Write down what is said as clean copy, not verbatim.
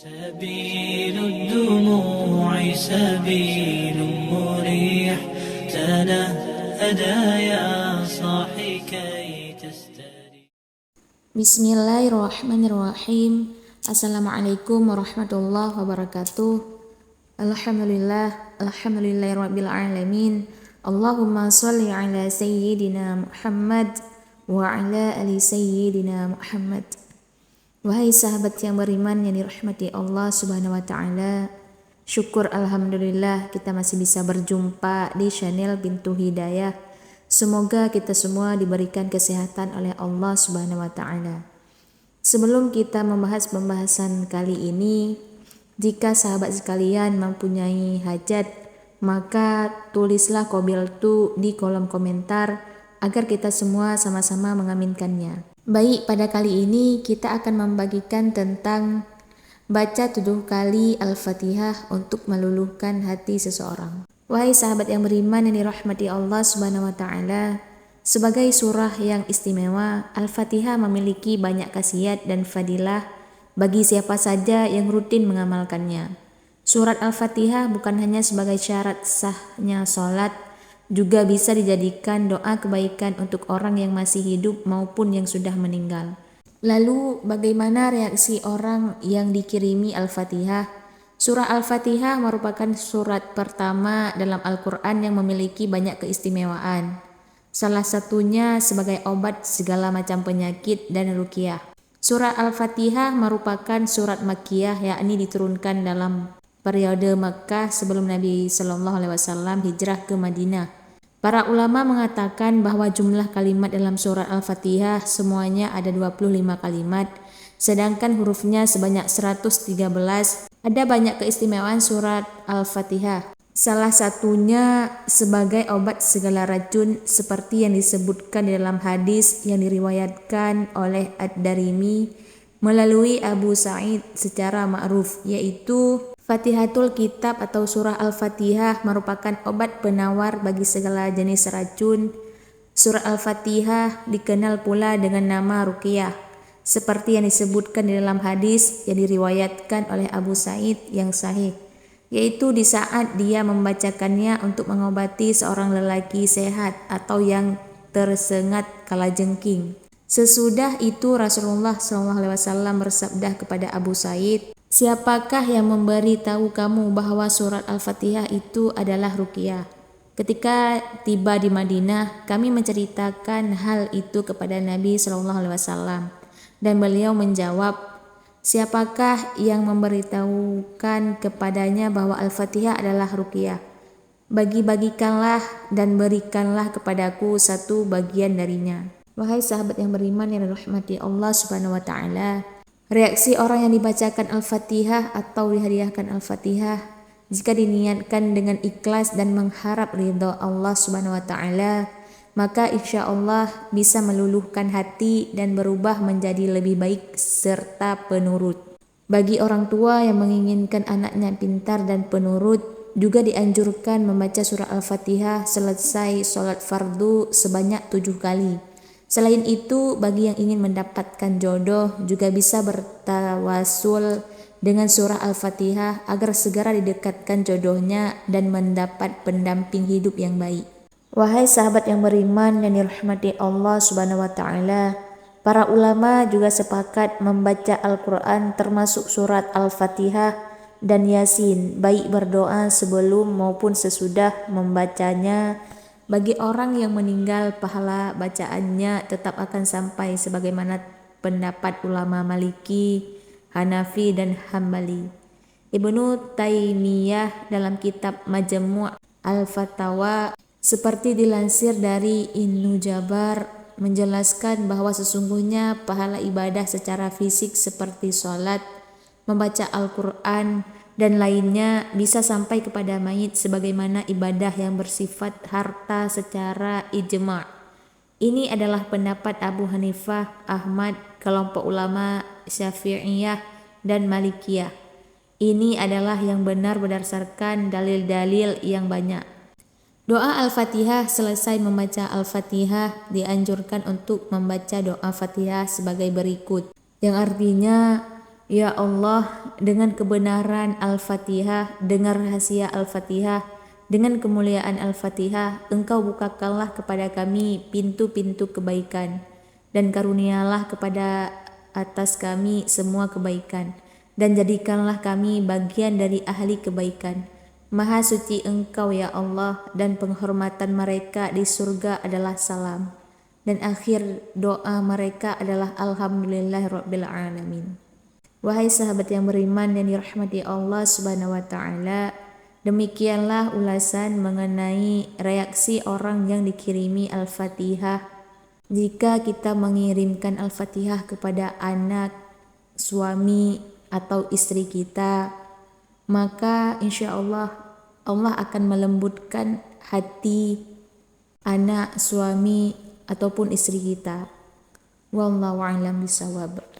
سبيل الدموع سبيل مريح تنهدى يا صاحي كي تستريح. Bismillahirrahmanirrahim. Assalamualaikum warahmatullahi wabarakatuh. Alhamdulillahirabbil alamin. Allahumma shalli ala sayyidina Muhammad wa ala ali sayyidina Muhammad. Wahai sahabat yang beriman yang dirahmati Allah Subhanahu wa taala, syukur alhamdulillah kita masih bisa berjumpa di channel Pintu Hidayah. Semoga kita semua diberikan kesehatan oleh Allah Subhanahu wa taala. Sebelum kita membahas pembahasan kali ini, jika sahabat sekalian mempunyai hajat, maka tulislah qabiltu di kolom komentar agar kita semua sama-sama mengaminkannya. Baik, pada kali ini kita akan membagikan tentang baca 7 kali Al-Fatihah untuk meluluhkan hati seseorang. Wahai sahabat yang beriman yang dirahmati Allah Subhanahu wa taala, sebagai surah yang istimewa, Al-Fatihah memiliki banyak khasiat dan fadilah bagi siapa saja yang rutin mengamalkannya. Surat Al-Fatihah bukan hanya sebagai syarat sahnya sholat, juga bisa dijadikan doa kebaikan untuk orang yang masih hidup maupun yang sudah meninggal. Lalu bagaimana reaksi orang yang dikirimi Al-Fatihah? Surah Al-Fatihah merupakan surat pertama dalam Al-Quran yang memiliki banyak keistimewaan. Salah satunya sebagai obat segala macam penyakit dan ruqyah. Surah Al-Fatihah merupakan surat Makkiyah, yakni diturunkan dalam periode Makkah sebelum Nabi SAW hijrah ke Madinah. Para ulama mengatakan bahwa jumlah kalimat dalam surat Al-Fatihah semuanya ada 25 kalimat, sedangkan hurufnya sebanyak 113. Ada banyak keistimewaan surat Al-Fatihah. Salah satunya sebagai obat segala racun seperti yang disebutkan di dalam hadis yang diriwayatkan oleh Ad-Darimi melalui Abu Sa'id secara ma'ruf, yaitu Fatihatul Kitab atau surah Al-Fatihah merupakan obat penawar bagi segala jenis racun. Surah Al-Fatihah dikenal pula dengan nama ruqyah, seperti yang disebutkan di dalam hadis yang diriwayatkan oleh Abu Sa'id yang sahih, yaitu di saat dia membacakannya untuk mengobati seorang lelaki sehat atau yang tersengat kalajengking. Sesudah itu Rasulullah SAW bersabda kepada Abu Sa'id, "Siapakah yang memberi tahu kamu bahwa surat Al-Fatihah itu adalah ruqyah?" Ketika tiba di Madinah, kami menceritakan hal itu kepada Nabi SAW dan beliau menjawab, "Siapakah yang memberitahukan kepadanya bahwa Al-Fatihah adalah ruqyah? Bagi-bagikanlah dan berikanlah kepadaku satu bagian darinya." Wahai sahabat yang beriman yang dirahmati Allah Subhanahu wa taala, reaksi orang yang dibacakan Al-Fatihah atau dihadiahkan Al-Fatihah jika diniatkan dengan ikhlas dan mengharap ridha Allah Subhanahu wa taala, maka insya Allah bisa meluluhkan hati dan berubah menjadi lebih baik serta penurut. Bagi orang tua yang menginginkan anaknya pintar dan penurut, juga dianjurkan membaca surah Al-Fatihah selesai sholat fardu sebanyak 7 kali. Selain itu, bagi yang ingin mendapatkan jodoh juga bisa bertawasul dengan surah Al-Fatihah agar segera didekatkan jodohnya dan mendapat pendamping hidup yang baik. Wahai sahabat yang beriman yang dirahmati Allah Subhanahu wa taala, para ulama juga sepakat membaca Al-Quran termasuk surat Al-Fatihah dan Yasin, baik berdoa sebelum maupun sesudah membacanya. Bagi orang yang meninggal, pahala bacaannya tetap akan sampai sebagaimana pendapat ulama Maliki, Hanafi dan Hambali. Ibnu Taimiyah dalam kitab Majmu' Al-Fatawa seperti dilansir dari Ibnu Jabar menjelaskan bahwa sesungguhnya pahala ibadah secara fisik seperti sholat, membaca Al-Quran dan lainnya bisa sampai kepada mayit sebagaimana ibadah yang bersifat harta secara ijma'. Ini adalah pendapat Abu Hanifah, Ahmad, kelompok ulama Syafi'iyah dan Malikiyah. Ini adalah yang benar berdasarkan dalil-dalil yang banyak. Doa Al-Fatihah. Selesai membaca Al-Fatihah, dianjurkan untuk membaca doa Fatihah sebagai berikut, yang artinya, Ya Allah, dengan kebenaran Al-Fatihah, dengan rahasia Al-Fatihah, dengan kemuliaan Al-Fatihah, Engkau bukakanlah kepada kami pintu-pintu kebaikan, dan karunialah kepada atas kami semua kebaikan, dan jadikanlah kami bagian dari ahli kebaikan. Maha suci Engkau ya Allah, dan penghormatan mereka di surga adalah salam, dan akhir doa mereka adalah Alhamdulillahirabbil alamin. Wahai sahabat yang beriman yang dirahmati Allah Subhanahu wa taala, demikianlah ulasan mengenai reaksi orang yang dikirimi Al-Fatihah. Jika kita mengirimkan Al-Fatihah kepada anak, suami, atau istri kita, maka insya Allah akan melembutkan hati anak, suami, ataupun istri kita. Wallahu a'lam bishawab.